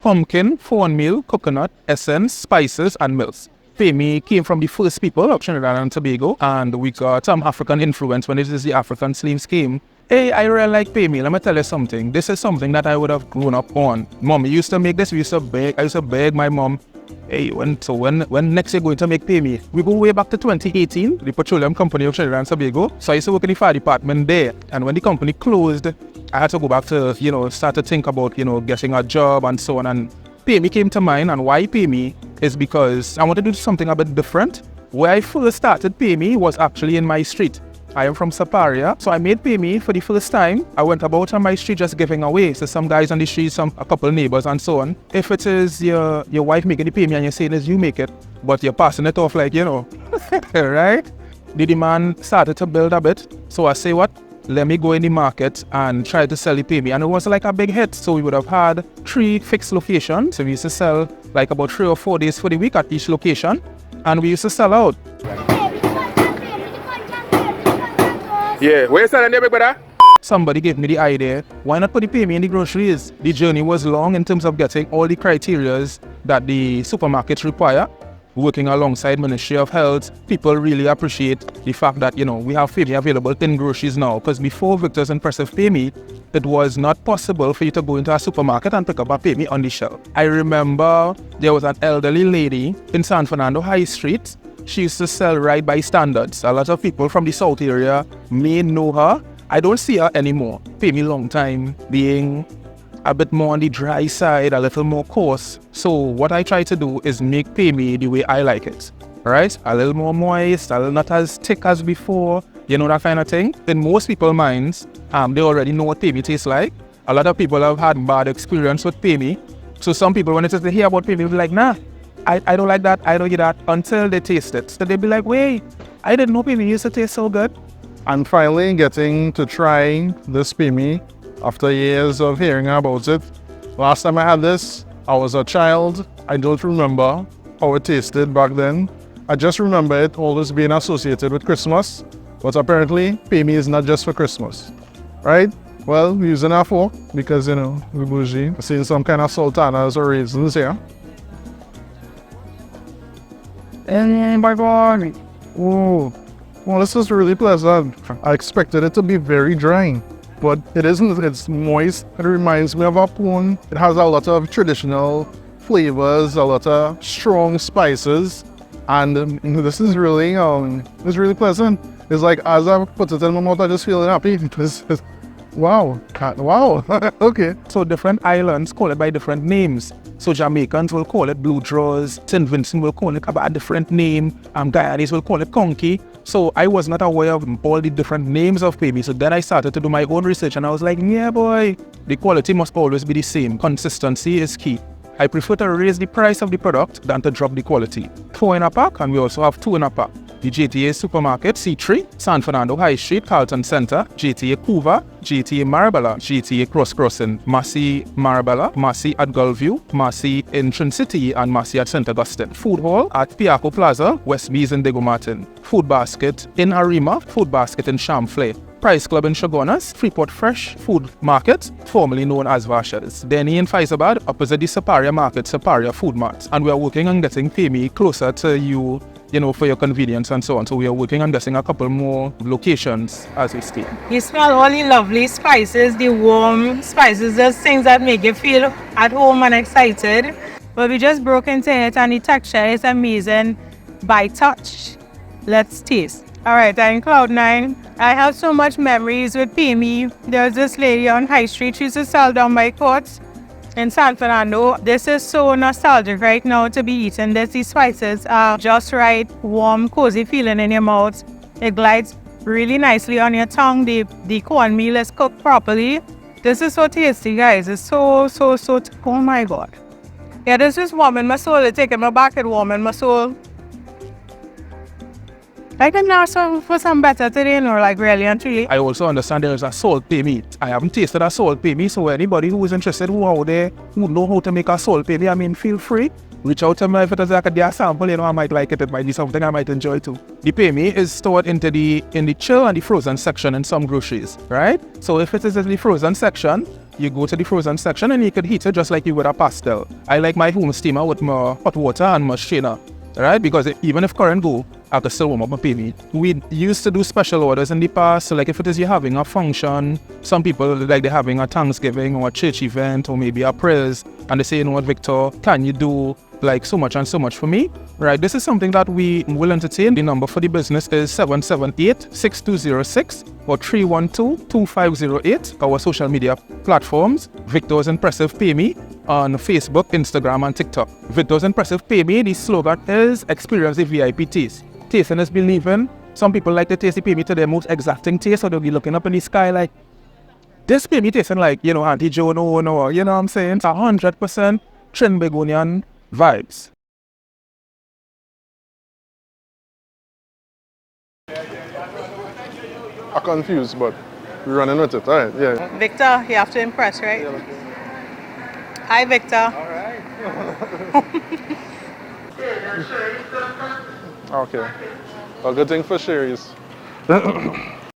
pumpkin, cornmeal, coconut, essence, spices, and milks. Paime came from the first people of Trinidad and Tobago, and we got some African influence when it is the African slaves came. Hey, I really like Paime. Let me tell you something. This is something that I would have grown up on. Mom used to make this. I used to beg my mom. Hey, when next you're going to make Paime? We go way back to 2018, the Petroleum Company of Trinidad and Tobago. So I used to work in the fire department there. And when the company closed, I had to go back to, start to think about, getting a job and so on. And Paime came to mind. And why Paime is because I wanted to do something a bit different. Where I first started Paime was actually in my street. I am from Sipira, so I made Paime for the first time. I went about on my street just giving away. So some guys on the street, a couple neighbors and so on. If it is your wife making the Paime and you're saying is you make it, but you're passing it off like, right? The demand started to build a bit. So I say what? Let me go in the market and try to sell the Paime. And it was like a big hit. So we would have had 3 fixed locations. So we used to sell like about 3 or 4 days for the week at each location. And we used to sell out. Yeah, where you selling there, big brother? Somebody gave me the idea, why not put the Paime in the groceries? The journey was long in terms of getting all the criterias that the supermarkets require. Working alongside Ministry of Health, people really appreciate the fact that, we have Paime available in groceries now. Because before Victor's Impressive Paime, it was not possible for you to go into a supermarket and pick up a Paime on the shelf. I remember there was an elderly lady in San Fernando High Street. She used to sell right by standards. A lot of people from the South area may know her. I don't see her anymore. Paime long time being a bit more on the dry side, a little more coarse. So what I try to do is make Paime the way I like it. Right? A little more moist, a little not as thick as before. That kind of thing. In most people's minds, they already know what Paime tastes like. A lot of people have had bad experience with Paime. So some people, when they hear about Paime, they'll be like, nah. I don't like that, I don't get that until they taste it. So they'll be like, wait, I didn't know Paime used to taste so good. And finally getting to try this Paime after years of hearing about it. Last time I had this, I was a child. I don't remember how it tasted back then. I just remember it always being associated with Christmas. But apparently, Paime is not just for Christmas, right? Well, we're using our fork because, we're bougie. We're seeing some kind of sultanas or raisins here. And my God, oh, well, this is really pleasant. I expected it to be very dry, but it isn't. It's moist. It reminds me of a pone. It has a lot of traditional flavors, a lot of strong spices, and this is really, it's really pleasant. It's like as I put it in my mouth, I just feel happy. Wow, okay. So different islands call it by different names. So Jamaicans will call it Blue Draws, St. Vincent will call it a different name, Guyanese will call it Conky. So I was not aware of all the different names of Paime. So then I started to do my own research and I was like, yeah boy, the quality must always be the same. Consistency is key. I prefer to raise the price of the product than to drop the quality. 4 in a pack, and we also have 2 in a pack. The GTA Supermarket, C3, San Fernando High Street, Carlton Center, GTA Couva, GTA Marabella, GTA Cross Crossing, Massey Marabella, Massey at Gullview, Massey in Trincity, and Massey at St. Augustine. Food Hall at Piaco Plaza, West Bees in Diego Martin. Food Basket in Arima, Food Basket in Chamflay. Price Club in Shogunas, Freeport Fresh Food Market, formerly known as Varsha's. Dennie in Fyzabad, opposite the Sipira Market, Sipira Food Mart. And we are working on getting Paime closer to you, for your convenience and so on. So we are working on getting a couple more locations as we speak. You smell all the lovely spices, the warm spices, those things that make you feel at home and excited. But we just broke into it and the texture is amazing by touch. Let's taste. Alright, I'm in Cloud9. I have so much memories with Paime. There was this lady on High Street, she used to sell down by courts in San Fernando. This is so nostalgic right now to be eating this. These spices are just right, warm, cozy feeling in your mouth. It glides really nicely on your tongue. The cornmeal is cooked properly. This is so tasty, guys. It's so, oh my God. Yeah, this is warming my soul. It's taking me back and warming my soul. I can ask for some better today, really and truly. I also understand there is a salt Paime. I haven't tasted a salt Paime, so anybody who is interested, who out there, who know how to make a salt Paime, feel free. Reach out to me if it is like a sample, I might like it. It might be something I might enjoy too. The Paime is stored in the chill and the frozen section in some groceries, right? So if it is in the frozen section, You go to the frozen section and you could heat it just like you would a pastel. I like my home steamer with my hot water and my strainer, right? Because even if current go, I can still warm up my Paime. We used to do special orders in the past. So like if it is you're having a function, some people like they're having a Thanksgiving or a church event or maybe a prayers, and they say, you know what, Victor, can you do like so much and so much for me? Right, this is something that we will entertain. The number for the business is 778-6206 or 312-2508. Our social media platforms, Victor's Impressive Paime on Facebook, Instagram, and TikTok. Victor's Impressive Paime, the slogan is experience the VIP taste. Tasting is believing. Some people like to taste the Paime to their most exacting taste, or they'll be looking up in the sky like, this Paime tasting like, you know, Auntie Joan or, you know what I'm saying? It's 100% Trinbagonian vibes. I'm confused, but we're running with it, all right? Yeah. Victor, you have to impress, right? Hi, Victor. Okay. Well, good thing for Sherry's.